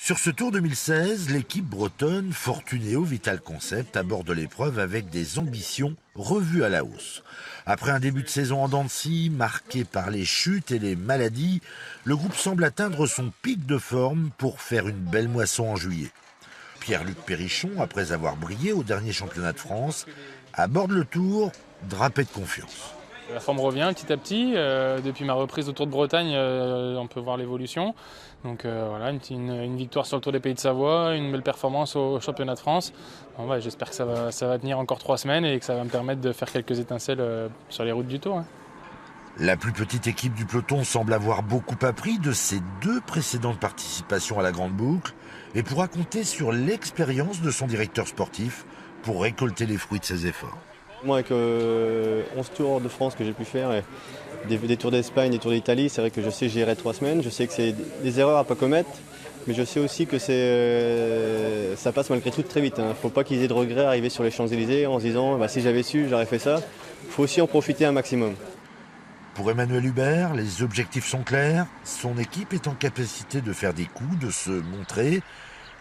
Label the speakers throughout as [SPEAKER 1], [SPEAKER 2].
[SPEAKER 1] Sur ce Tour 2016, l'équipe bretonne Fortunéo Vital Concept aborde l'épreuve avec des ambitions revues à la hausse. Après un début de saison en dents de scie, marqué par les chutes et les maladies, le groupe semble atteindre son pic de forme pour faire une belle moisson en juillet. Pierre-Luc Périchon, après avoir brillé au dernier championnat de France, aborde le Tour drapé de confiance.
[SPEAKER 2] La forme revient petit à petit. Depuis ma reprise au Tour de Bretagne, on peut voir l'évolution. Donc voilà, une victoire sur le Tour des Pays de Savoie, une belle performance au championnat de France. Bon, ouais, j'espère que ça va tenir encore 3 semaines et que ça va me permettre de faire quelques étincelles sur les routes du Tour.
[SPEAKER 1] La plus petite équipe du peloton semble avoir beaucoup appris de ses 2 précédentes participations à la Grande Boucle et pourra compter sur l'expérience de son directeur sportif pour récolter les fruits de ses efforts.
[SPEAKER 3] Moi, avec 11 tours de France que j'ai pu faire, et des tours d'Espagne, des tours d'Italie, c'est vrai que je sais que j'irai 3 semaines. Je sais que c'est des erreurs à ne pas commettre, mais je sais aussi que ça passe malgré tout très vite. Il ne faut pas qu'ils aient de regrets à arriver sur les Champs-Élysées en se disant si j'avais su, j'aurais fait ça. Il faut aussi en profiter un maximum.
[SPEAKER 1] Pour Emmanuel Hubert, les objectifs sont clairs. Son équipe est en capacité de faire des coups, de se montrer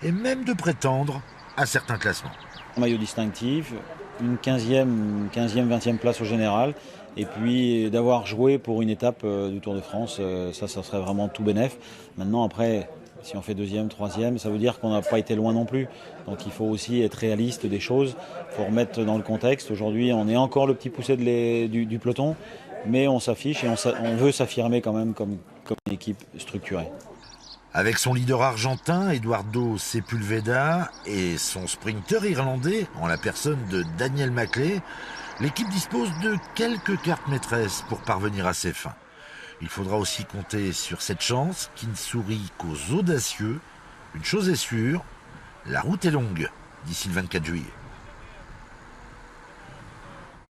[SPEAKER 1] et même de prétendre à certains classements.
[SPEAKER 4] Maillot distinctif, une 15e, 20e place au général. Et puis d'avoir joué pour une étape du Tour de France, ça serait vraiment tout bénef. Maintenant, après, si on fait 2e, 3e, ça veut dire qu'on n'a pas été loin non plus. Donc il faut aussi être réaliste des choses. Il faut remettre dans le contexte. Aujourd'hui, on est encore le petit poussé du peloton, mais on s'affiche et on veut s'affirmer quand même comme une équipe structurée.
[SPEAKER 1] Avec son leader argentin, Eduardo Sepulveda, et son sprinter irlandais, en la personne de Daniel Maclay, l'équipe dispose de quelques cartes maîtresses pour parvenir à ses fins. Il faudra aussi compter sur cette chance qui ne sourit qu'aux audacieux. Une chose est sûre, la route est longue d'ici le 24 juillet.